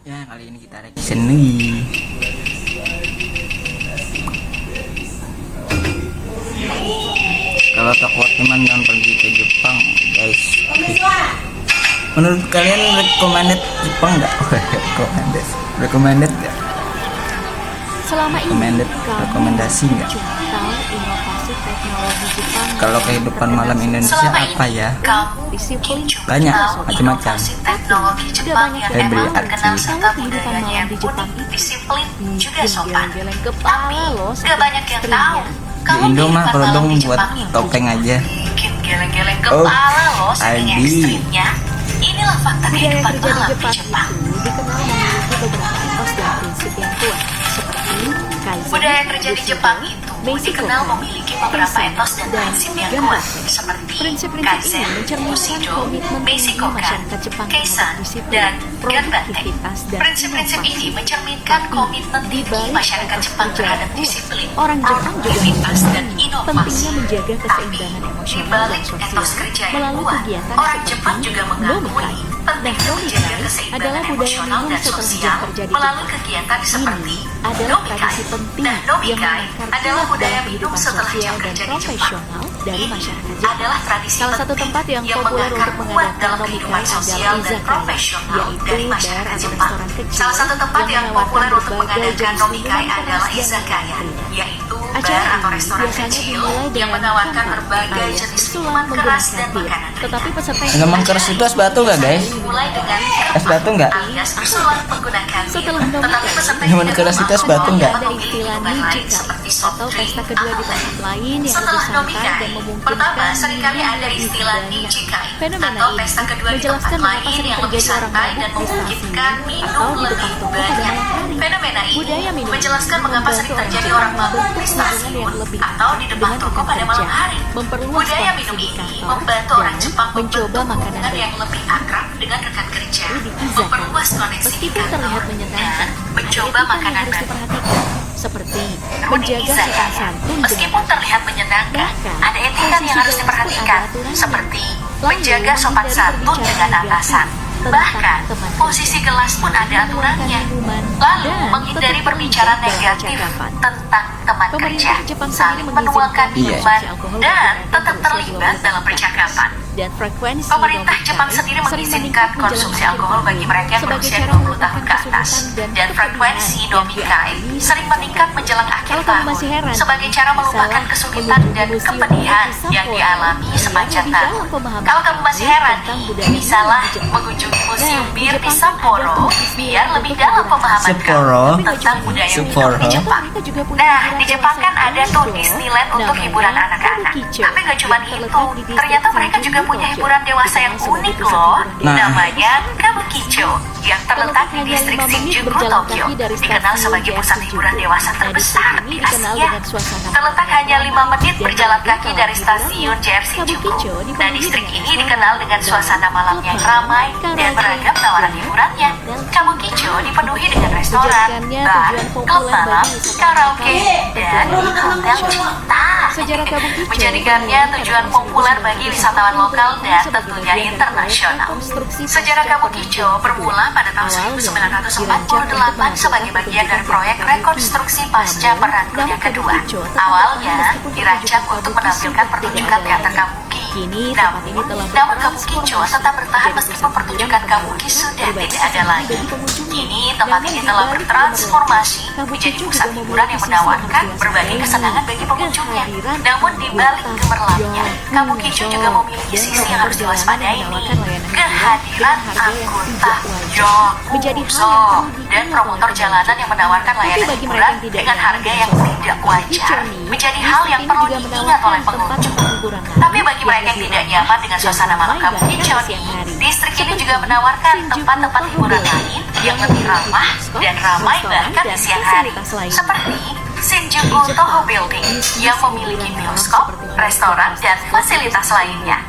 Ya, kali ini kita reaction nih. Kalau takut teman jangan pergi ke Jepang, guys. Menurut kalian recommended Jepang nggak? recommended nggak? Selama ini Rekomendasi nggak? inovasi teknologi Jepang. Kalau kehidupan malam Indonesia apa ya? Disiplin Banyak, macam-macam. Teknologi Jepang yang Febri memang terkenal Archie. serta budayanya yang unik, disiplin, juga sopan. geleng-geleng Tapi kepala loh. gak banyak yang tahu. Di Indo mah kerudung buat topeng aja. Bikin geleng-geleng Oh, kepala loh saking Aldi. ekstrimnya. Inilah fakta Budaya kehidupan kerja di malam di Jepang Jepang. itu dikenal memiliki beberapa etos dan prinsip yang kuat, seperti kaizen, Budaya kerja di Jepang itu basic dikenal worker, memiliki beberapa keizen, etos dan prinsip yang Gemba. kuat, seperti Prinsip-prinsip kaizen, ini mencerminkan bushido, komitmen basic tinggi kokan, masyarakat Jepang keisan, terhadap disiplin, dan ganbate. produktivitas, dan Prinsip-prinsip inovasi. ini mencerminkan komitmen Di tinggi balik masyarakat etos Jepang kerja terhadap kuat, disiplin, orang Jepang juga produktivitas, dan memahami inovasi. pentingnya menjaga keseimbangan Tapi, emosional di balik dan sosial etos kerja yang melalui kuat, kegiatan orang seperti Jepang juga mengakui nomikai. pentingnya menjaga Nomikai keseimbangan adalah budaya emosional minum dan setelah sosial jam kerja di melalui Jepang. kegiatan seperti Ini adalah nomikai. tradisi penting Nah, yang nomikai mengangkat adalah kuat budaya dalam minum kehidupan setelah sosial jam dan kerja di Jepang. profesional dari masyarakat Jepang. Adalah tradisi Salah satu penting tempat yang populer mengangkat untuk kuat mengadakan dalam nomikai kehidupan adalah sosial dan izakaya, profesional yaitu dari bar masyarakat atau Jepang. restoran kecil Salah satu tempat yang populer untuk berbagai mengadakan jenis nomikai minuman adalah keras dan izakaya, makanan. yaitu Acara bar atau ini restoran biasanya kecil dimulai yang dengan menawarkan kamar berbagai alias jenis usulan minuman keras menggunakan dan bir. makanan. Tetapi peserta yang Minuman keras itu es batu nggak, guys? Dimulai dengan Es batu nggak? alias usulan menggunakan bir. Setelah Tetapi nomikai, peserta minuman tidak keras itu es bermaksud batu nggak? bahwa ada memilih istilah minuman lain nijikai seperti soft atau drink pesta kedua di atau tempat lain yang Setelah lebih santai nomikai, dan memungkinkan pertama seringkali minum ada lebih istilah banyak. nijikai Fenomena atau ini pesta kedua di tempat menjelaskan mengapa lain sering yang lebih terjadi orang santai dan mabuk di memungkinkan stasiun minum atau di lebih depan toko pada banyak. malam hari. Fenomena Budaya ini minum menjelaskan ini mengapa sering membantu terjadi orang orang Jepang mabuk di membentuk hubungan stasiun yang lebih atau di depan dengan toko rekan pada malam kerja, hari. memperluas Budaya kondisi minum di ini kantor, membantu orang dan Jepang mencoba membentuk makanan hubungan baru. yang lebih akrab dengan rekan kerja, Di izakaya, memperluas koneksi di meskipun kantor, terlihat menyenangkan, dan ada mencoba etika yang makanan harus baru. diperhatikan, seperti Namun di menjaga sopan izakaya, santun meskipun dengan terlihat menyenangkan, Bahkan, ada etika posisi yang harus gelas pun diperhatikan, ada aturannya. seperti Lalu, menjaga sopan menghindari santun berbicara dengan negatif atasan. tentang Bahkan, teman posisi gelas pun ada aturannya. minuman, Lalu, dan menghindari tetap berbicara terlibat dalam negatif percakapan. tentang teman kerja, Pemerintah Jepang saling sendiri menuangkan mengizinkan minuman, konsumsi alkohol dan bagi mereka tetap berusia terlibat 12 dalam tahun. percakapan. Dan frekuensi Pemerintah nomikai Jepang sendiri sering mengizinkan meningkat konsumsi menjelang alkohol akhir bagi mereka yang sebagai berusia cara 20 tahun ke melupakan atas. kesulitan Dan frekuensi kepedihan yang nomikai dialami sering meningkat menjelang akhir Kalau kamu tahun masih heran, sebagai cara melupakan misalnya kesulitan dan mengunjungi museum kepedihan di yang Sapporo, dialami sepanjang lebih dalam tahun. pemahaman Kalau kamu masih kamu heran tentang nih, budaya bisalah di Jepang. mengunjungi museum Nah, di bir di Jepang Sapporo ada turis biar untuk lebih dalam hiburan. pemahaman Sapporo? kamu tentang budaya minum Sapporo? di Jepang. Mereka juga punya Nah, hiburan di Jepang kan dewasa ada tuh yang Disneyland untuk namanya hiburan anak-anak. Kabukicho, Tapi gak cuma yang itu, terletak di distrik ternyata mereka Shinjuku, juga punya Tokyo. hiburan dewasa yang Dikenal sebagai unik pusat loh. hiburan Nah. Namanya Kabukicho, yang terletak di hanya distrik 5 menit Shinjuku, berjalan Tokyo. kaki dari Dikenal stasiun sebagai pusat JR hiburan Shinjuku. dewasa Nah, terbesar distrik di ini dikenal Asia. dengan suasana Terletak hanya 5 menit Dan berjalan apalagi kaki kalau dari hiburannya, stasiun JR Shinjuku. Kabukicho Nah, dipenuhi distrik dengan ini dikenal dengan suasana malam yang ramai dan beragam tawaran hiburannya. Kabukicho dipenuhi dengan restoran, Menjadikannya bar, tujuan klub populer malam, bagi wisatawan karaoke, lokal dan hotel cinta. Sejarah Kabukicho Menjadikannya tujuan populer bagi wisatawan lokal dan tentunya internasional. Sejarah Kabukicho bermula pada tahun 1948 sebagai bagian dari proyek rekonstruksi pasca Perang Dunia Kedua. Awalnya dirancang untuk menampilkan pertunjukan teater kabuki. Namun Kabukicho tetap bertahan meskipun pertunjukan kabuki sudah tidak ada lagi. Kini tempat ini telah bertransformasi menjadi pusat hiburan yang menawarkan berbagai kesenangan bagi pengunjungnya. Namun di balik gemerlapnya, Kabukicho juga memiliki sisi yang harus diwaspadai nih. Kehadiran angkutan Yakuza dan promotor jalanan yang menawarkan layanan hiburan dengan harga yang tidak wajar menjadi hal yang perlu diingat oleh pengunjung. Tapi bagi mereka yang tidak nyaman dengan suasana malam Kabukicho nih, distrik ini juga menawarkan tempat-tempat hiburan lain yang lebih ramah dan ramai bahkan di siang hari, seperti Shinjuku Toho Building yang memiliki bioskop, restoran, dan fasilitas lainnya.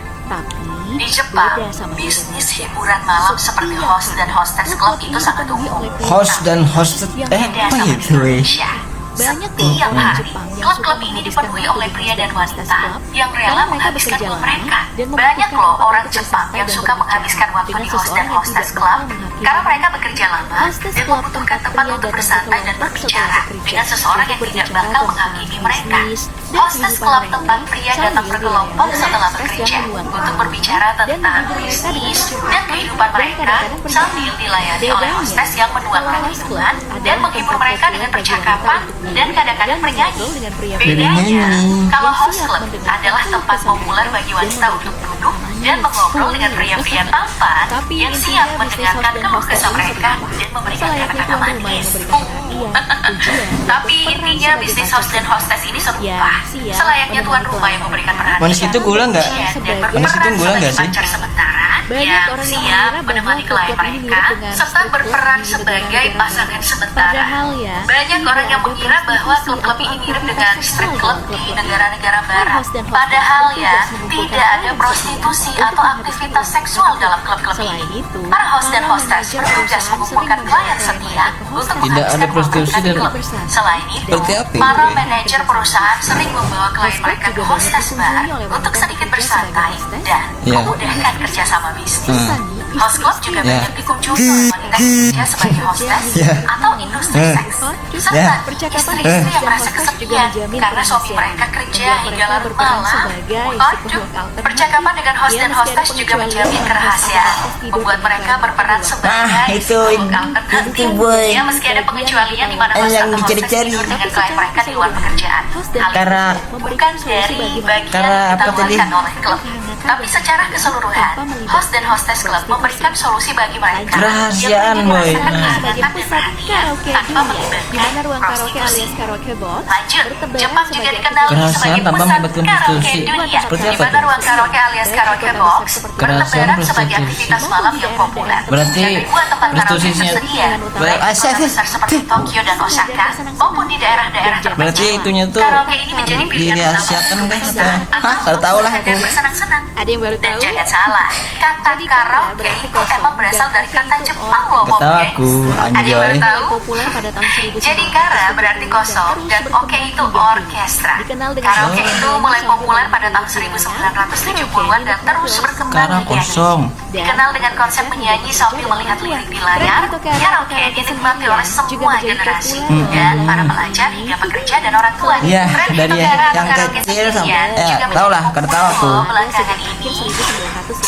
Di Jepang, bisnis hiburan malam seperti host dan hostess club itu sangat umum. Host dan hosted Beda apa sama di itu? Indonesia. Banyak loh setiap orang hari. Jepang yang Klub-klub suka ini menghabiskan dipenuhi waktu oleh di pria dan hostel wanita club yang karena rela mereka menghabiskan bekerja waktu lama mereka. dan Banyak membutuhkan loh waktu orang untuk Jepang bersantai yang dan suka berbicara menghabiskan waktu dengan di seseorang hostel yang hostess tidak club bakal menghakimi. karena mereka bekerja lama Hostess dan club membutuhkan tempat tempat pria untuk datang bersantai dan berkelompok berbicara setelah bekerja dengan seseorang yang untuk tidak berbicara bakal tentang menghakimi mereka. bisnis dan Hostess kehidupan club mereka tempat pria sambil datang berkelompok dilayani setelah oleh hostess bekerja yang meluangkan untuk waktu berbicara dan tentang menghibur mereka dengan bisnis curhat dan kehidupan dan mereka kadang-kadang pergi sambil makan. dilayani oleh Bedanya, hostess yang menuangkan kalau hostess club minuman dan adalah menghibur tempat mereka populer dengan bagi wanita percakapan untuk dan duduk kadang-kadang dan bernyanyi. mengobrol dengan pria Bedanya, Bernyanyi. kalau yang host siap club mendengarkan adalah tempat kesan populer mereka bagi dan wanita untuk duduk dan mengobrol dengan pria-pria tampan Tapi yang intinya siap bisnis mendengarkan host dan keluh hostess kesah ini mereka serupa. dan memberikan Selayaknya kata-kata tuan rumah yang manis. memberikan perhatian, tujuan, Tapi berperan intinya sebagai bisnis pacar host dan hostess ini serupa. Ya, siap Selayaknya tuan menemani rumah yang memberikan perhatian. Manis itu gula nggak? Dan Manis itu berperan gula nggak sebagai sih? pacar sementara Banyak yang orang yang siap mengira menemani bahwa klien klub ini mereka mirip dengan serta strip club berperan di sebagai negara-negara pasangan lain. sementara. Padahal ya, Banyak orang yang tidak ada mengira bahwa prostitusi klub-klub atau ini mirip aktivitas dengan seksual strip dalam club di klub-klub negara-negara ini. barat. Host dan hostess Padahal ya, bertugas mengumpulkan tidak ada klien prostitusi untuk atau menghabiskan aktivitas waktu seksual bersama. dalam klub-klub Selain ini. itu, Para host dan para hostess manajer bertugas perusahaan mengumpulkan sering klien membawa setia klien untuk ke hostel. Tidak ada menghabiskan prostitusi waktu di dan- klub. Selain itu, Seperti apa ini? para manajer perusahaan sering membawa klien mereka ke hostess bar untuk sedikit bersantai dan Ya. memudahkan kerjasama bisnis. Hmm. Host club juga Ya. banyak dikunjungi oleh wanita yang bekerja sebagai hostess Ya. atau industri seks, serta Ya. istri-istri yang merasa kesepian karena suami mereka kerja hingga larut malam. Waduh, percakapan dengan host dan hostess juga menjamin kerahasiaan, membuat mereka berperan sebagai itu alternatif. itu boy. Ya, meski ada pengecualian di mana host Yang atau hostess dicari-cari. tidur dengan klien mereka di luar pekerjaan. Hal Karena- itu bukan dari bagian Karena yang apa tadi? ditawarkan oleh klub, tapi secara keseluruhan, host dan hostess klub memberikan solusi bagi mereka Kerahasiaan, yang ingin boy. merasakan Nah. sebagai kehangatan dan pusat perhatian karaoke tanpa dunia, di mana melibatkan ruang karaoke prostitusi. alias karaoke box Lanjut, bertebaran Jepang juga sebagai dikenal Kerahasiaan sebagai tanpa pusat melibatkan karaoke prostitusi. dunia, Seperti di apa mana tuh? ruang karaoke alias karaoke box Kerahasiaan bertebaran sebagai prostitusi. aktivitas malam yang populer. Berarti Dan ribuan tempat karaoke prostitusinya- tersedia, Ber- baik di Asyik, kota besar seperti Tokyo dan Osaka, maupun di daerah-daerah Berarti terpencil. itunya tuh Karaoke ini menjadi pilihan utama dirahasiakan untuk kan? berpesta Hah? atau Kalau tahu lah sekedar aku. bersenang-senang. ada yang baru Dan tahu jangan salah, kata karaoke itu emang berasal dari kata Jepang loh, Gak tahu Mom, aku, guys. Ada yang baru anjoy. tahu? populer pada tahun 1900. Jadi kara berarti kosong dan oke itu orkestra. Dikenal dengan Karaoke nama itu mulai populer pada tahun 1970-an dan terus berkembang Sekarang hingga kini. kosong. Dikenal dengan konsep menyanyi sambil melihat lirik di layar, karaoke dinikmati oleh semua generasi dan para pelajar hingga pekerja dan orang tua. Iya, Tren dari karaoke yang karaoke kecil kekinian sampai- juga tahu lah, menjadi karena tahu aku. populer belakangan ini.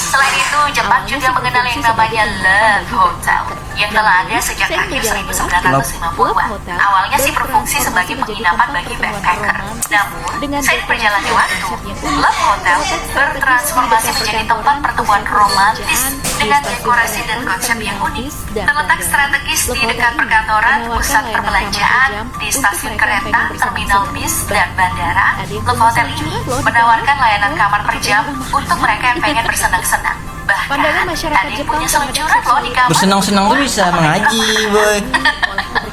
Selain itu, Jepang juga mengenal yang namanya Love Hotel yang telah ada sejak akhir 1950-an. Awalnya sih berfungsi sebagai penginapan bagi backpacker. Namun, seiring berjalannya waktu, Love Hotel bertransformasi menjadi tempat pertemuan romantis dengan dekorasi dan konsep yang unik. Terletak strategis di dekat perkantoran, pusat perbelanjaan, di stasiun kereta, terminal bis, dan bandara, Love Hotel ini menawarkan layanan kamar per jam untuk mereka yang pengen bersenang-senang. Bahkan, Pandangan masyarakat ada yang Jepang punya terhadap seluncuran loh di kamar. Bersenang-senang tuh bisa mengaji, boy.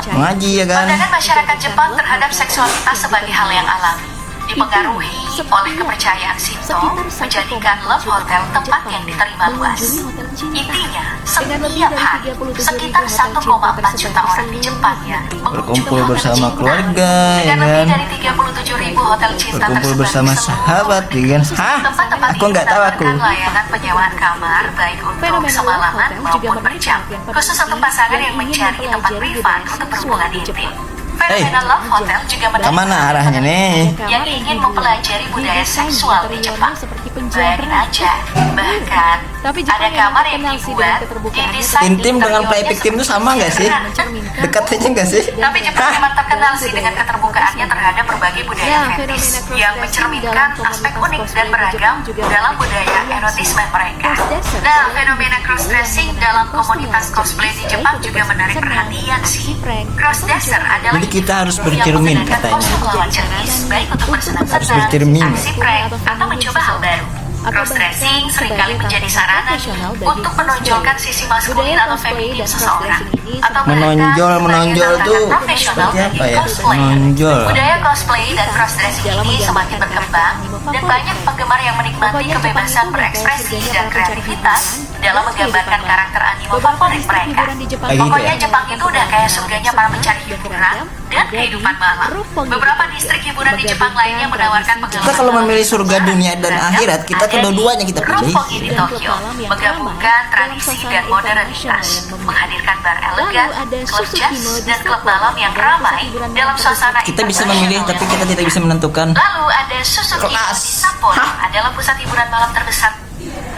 Mengaji ya kan? Pandangan masyarakat Jepang terhadap seksualitas sebagai hal yang alami dipengaruhi oleh kepercayaan Shinto menjadikan Love Hotel tempat yang diterima luas. Intinya, setiap hari sekitar 1,4 juta orang di Jepang ya Berkumpul bersama keluarga, ya dengan lebih kan? dari 37.000 hotel cinta Berkumpul tersebar bersama di seluruh sahabat, dunia. ya kan? Hah? Tempat-tempat Aku ini nggak tahu aku. menawarkan layanan penyewaan kamar baik untuk Fenomena semalaman love hotel juga maupun per jam, menarik perhatian khusus untuk penulis pasangan yang yang ingin mencari tempat mempelajari privat budaya untuk seksual berhubungan di intim. Jepang. Fenomena Love Hotel juga Kemana menarik arahnya nih? yang ingin mempelajari budaya seksual di Jepang. Bayangin aja, bahkan Tapi Jepang ada yang kamar yang terkenal sih dibuat dengan keterbukaannya didesain Intim dengan play interiornya victim tuh seperti sama nggak sih? sederhana. Dekat aja nggak sih? Tapi Jepang Hah? memang terkenal sih dengan keterbukaannya terhadap berbagai budaya Ya, fetish fenomena yang cross-dressing mencerminkan dalam aspek komunitas unik dan cosplay di beragam Jepang juga dalam budaya erotisme mereka. Cross-dresser Nah, adalah fenomena individu cross-dressing yang dalam menggunakan komunitas kostum cosplay di yang Jepang sesuai juga untuk menarik bersenang, perhatian aksi sih. prank, Cross-dresser atau adalah Jadi kita harus individu yang bercermin menggunakan katanya. kostum lawan jenis, baik untuk bersenang-senang, Harus bercermin. aksi prank, atau mencoba hal baru. Cross-dressing seringkali menjadi sarana untuk menonjolkan sisi maskulin atau feminim seseorang. atau Menonjol tuh profesional seperti apa bagi ya? cosplayer. Menonjol. Budaya cosplay dan cross dressing ini semakin berkembang dan banyak penggemar yang menikmati kebebasan berekspresi dan kreativitas dalam menggambarkan karakter anime favorit mereka. Pokoknya Jepang itu udah kayak surganya para pencari hiburan dan kehidupan malam. Beberapa distrik hiburan di Jepang lainnya menawarkan pengalaman. Kita kalau memilih surga dunia dan akhirat, kita kedua-duanya kita pilih. Roppongi di Tokyo menggabungkan tradisi dan modernitas, menghadirkan bar elegan, klub jazz, dan klub malam yang ramai dalam suasana Kita bisa internasional memilih, tapi kita tidak bisa menentukan. Lalu ada Suzuki Kelas. di Sapporo adalah pusat hiburan malam terbesar.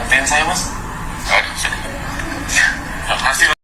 Aten saya mas. Hasil